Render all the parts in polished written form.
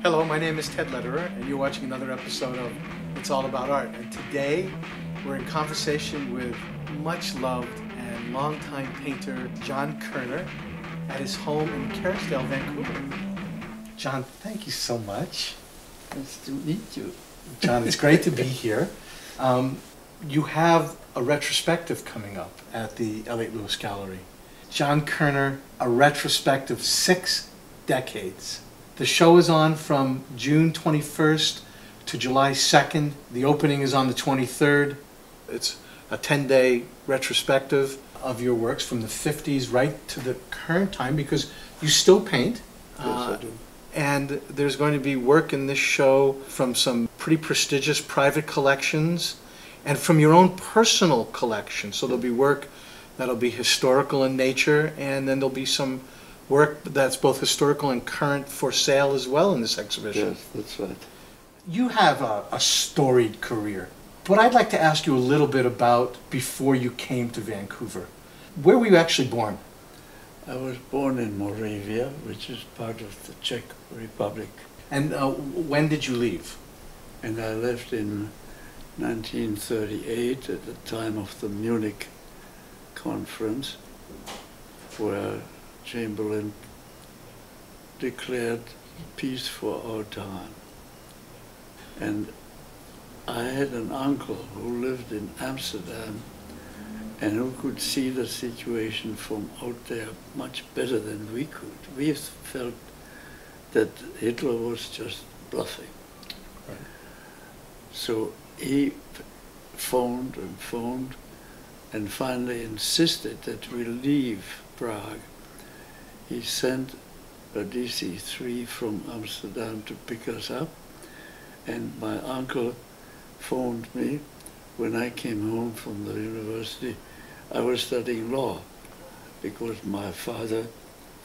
Hello, my name is Ted Lederer, and you're watching another episode of It's All About Art. And today, we're in conversation with much loved and longtime painter John Koerner at his home in Kerrisdale, Vancouver. John, thank you so much. Nice to meet you. John, it's great to be here. You have a retrospective coming up at the Elliott Lewis Gallery. John Koerner, a retrospective 6 decades. The show is on from June 21st to July 2nd. The opening is on the 23rd. It's a 10-day retrospective of your works from the 50s right to the current time, because you still paint. Yes, I do. And there's going to be work in this show from some pretty prestigious private collections and from your own personal collection. So there'll be work that'll be historical in nature, and then there'll be some work that's both historical and current for sale as well in this exhibition. Yes, that's right. You have a storied career, but I'd like to ask you a little bit about before you came to Vancouver. Where were you actually born? I was born in Moravia, which is part of the Czech Republic. And when did you leave? And I left in 1938 at the time of the Munich conference, where Chamberlain declared peace for our time. And I had an uncle who lived in Amsterdam and who could see the situation from out there much better than we could. We felt that Hitler was just bluffing. Right. So he phoned and finally insisted that we leave Prague. He sent a DC-3 from Amsterdam to pick us up, and my uncle phoned me when I came home from the university. I was studying law because my father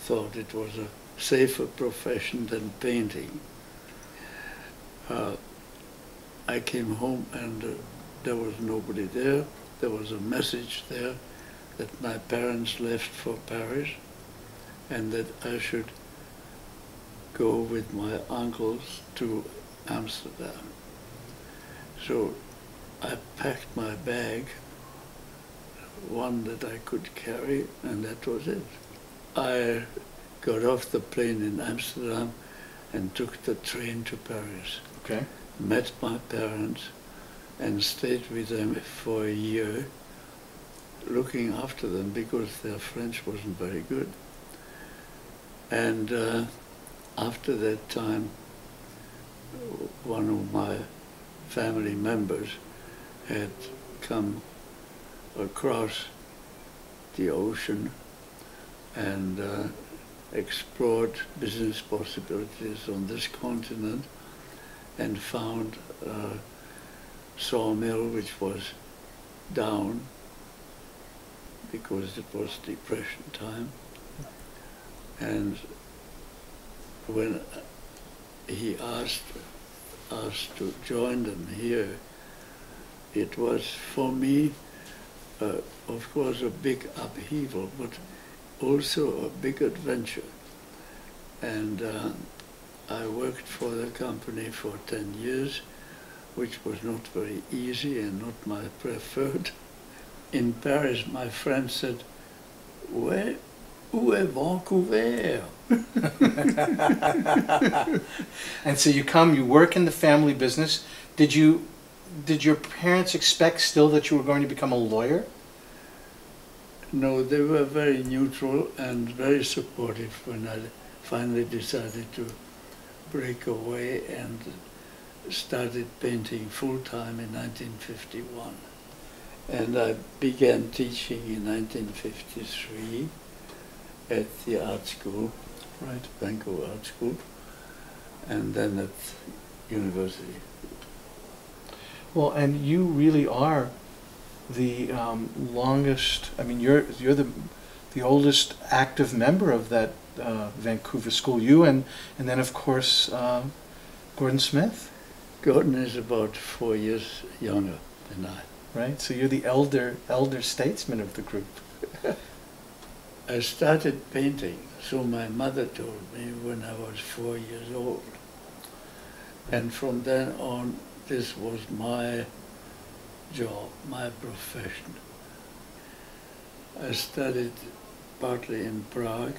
thought it was a safer profession than painting. I came home and there was nobody there. There was a message there that my parents left for Paris and that I should go with my uncles to Amsterdam. So I packed my bag, one that I could carry, and that was it. I got off the plane in Amsterdam and took the train to Paris. Okay. Met my parents and stayed with them for a year, looking after them because their French wasn't very good. And after that time, one of my family members had come across the ocean and explored business possibilities on this continent and found a sawmill which was down because it was Depression time. And when he asked us to join them here, it was for me, of course, a big upheaval, but also a big adventure. And I worked for the company for 10 years, which was not very easy and not my preferred. In Paris, my friend said, où est Vancouver? And so you come, you work in the family business. Did your parents expect still that you were going to become a lawyer? No, they were very neutral and very supportive when I finally decided to break away and started painting full-time in 1951. And I began teaching in 1953 at the art school, Right. Vancouver Art School, and then at university. Well, and you really are the longest. I mean, you're the oldest active member of that Vancouver school. You and then of course Gordon Smith. Gordon is about 4 years younger than I. Right. So you're the elder statesman of the group. I started painting, so my mother told me when I was 4 years old. And from then on, this was my job, my profession. I studied partly in Prague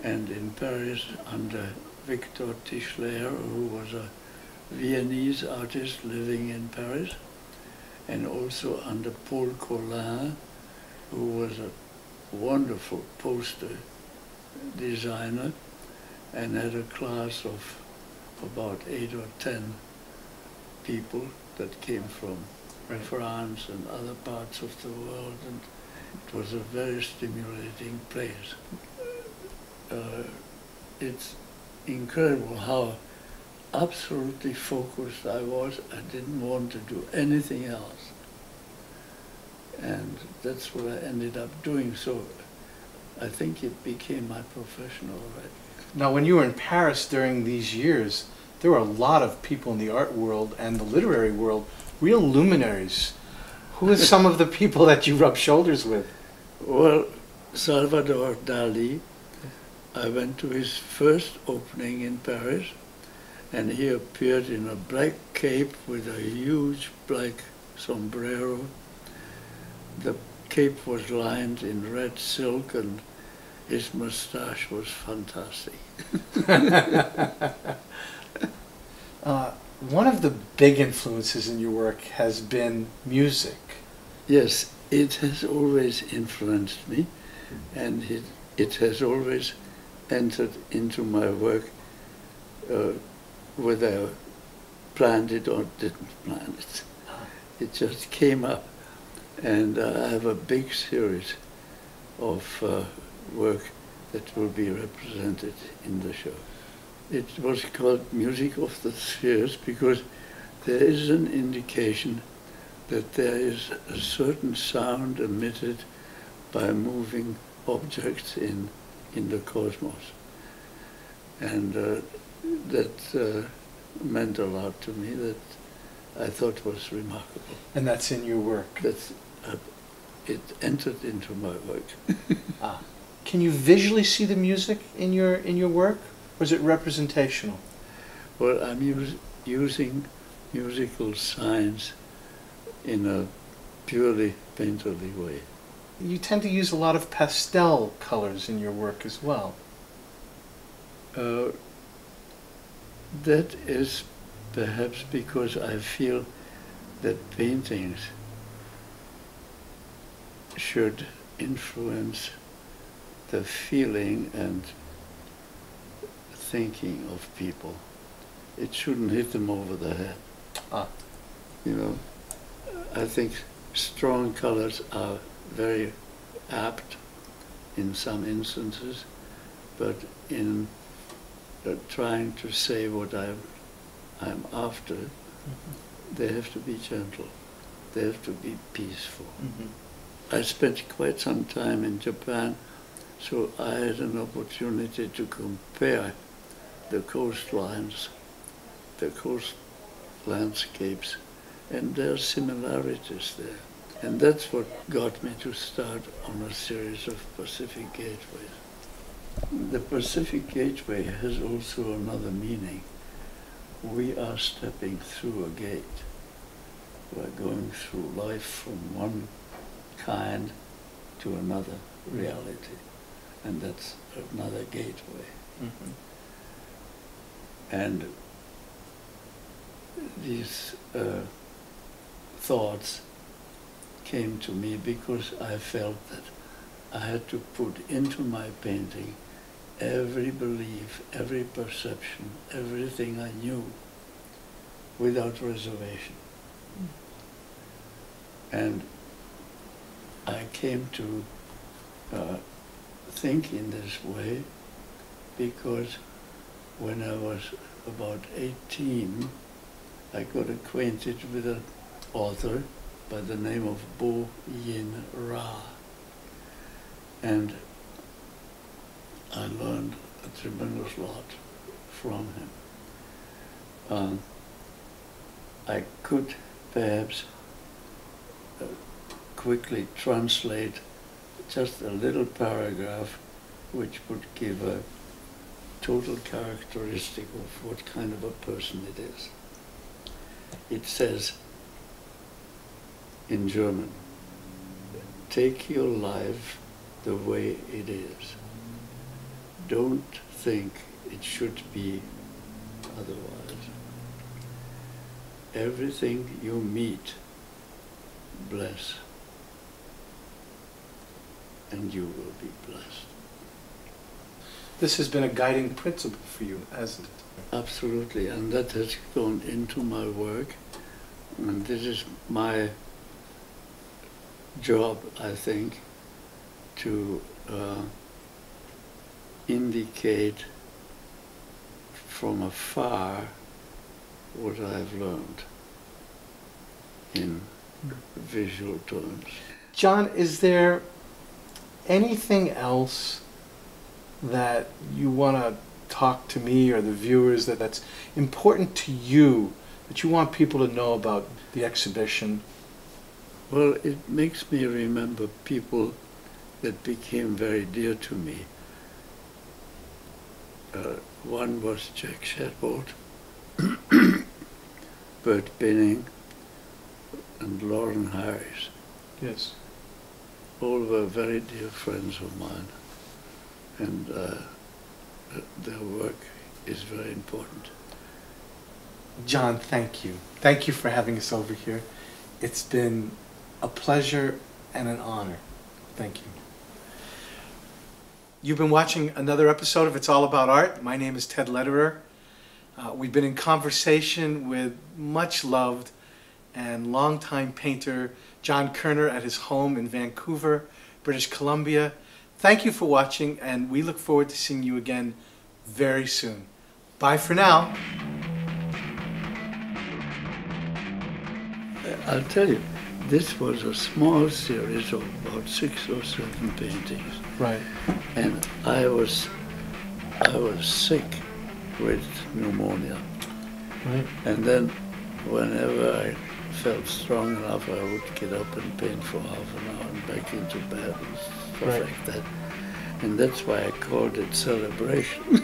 and in Paris under Victor Tischler, who was a Viennese artist living in Paris, and also under Paul Koerner, who was a wonderful poster designer and had a class of about 8 or 10 people that came from France and other parts of the world, and it was a very stimulating place. It's incredible how absolutely focused I was. I didn't want to do anything else. And that's what I ended up doing. So I think it became my profession already. Now, when you were in Paris during these years, there were a lot of people in the art world and the literary world, real luminaries. Who are some of the people that you rubbed shoulders with? Well, Salvador Dali, I went to his first opening in Paris, and he appeared in a black cape with a huge black sombrero. The cape was lined in red silk, and his mustache was fantastic. One of the big influences in your work has been music. Yes, it has always influenced me, and it has always entered into my work, whether I planned it or didn't plan it. It just came up, and I have a big series of work that will be represented in the show. It was called Music of the Spheres because there is an indication that there is a certain sound emitted by moving objects in the cosmos. And that meant a lot to me, that I thought was remarkable. And that's in your work? That's, it entered into my work. Can you visually see the music in your work, or is it representational? Well, I'm using musical science in a purely painterly way. You tend to use a lot of pastel colors in your work as well. That is perhaps because I feel that paintings should influence the feeling and thinking of people. It shouldn't hit them over the head. You know, I think strong colors are very apt in some instances, but in trying to say what I'm after, they have to be gentle. They have to be peaceful. I spent quite some time in Japan, so I had an opportunity to compare the coastlines, the coast landscapes, and there are similarities there. And that's what got me to start on a series of Pacific Gateways. The Pacific Gateway has also another meaning. We are stepping through a gate. We're going through life from one kind to another reality. And that's another gateway. And these thoughts came to me because I felt that I had to put into my painting every belief, every perception, everything I knew without reservation. And I came to think in this way because when I was about 18, I got acquainted with an author by the name of Bo Yin Ra. And I learned a tremendous lot from him. I could perhaps quickly translate just a little paragraph which would give total characteristic of what kind of a person it is. It says in German, take your life the way it is. Don't think it should be otherwise. Everything you meet, bless, and you will be blessed. This has been a guiding principle for you, hasn't it? Absolutely, and that has gone into my work, and this is my job, I think, to indicate from afar what I've learned in visual terms. John, is there anything else that you want to talk to me or the viewers that's important to you, that you want people to know about the exhibition? Well, it makes me remember people that became very dear to me. One was Jack Shadbolt, Bert Binning, and Lauren Harris. Yes. All were very dear friends of mine, and their work is very important. John, thank you. Thank you for having us over here. It's been a pleasure and an honor. Thank you. You've been watching another episode of It's All About Art. My name is Ted Lederer. We've been in conversation with much loved and longtime painter John Koerner at his home in Vancouver, British Columbia. Thank you for watching, and we look forward to seeing you again very soon. Bye for now. I'll tell you, this was a small series of about 6 or 7 paintings. Right. And I was sick with pneumonia. Right. And then whenever I felt strong enough, I would get up and paint for half an hour and back into bed and stuff Right. like that. And that's why I called it Celebration.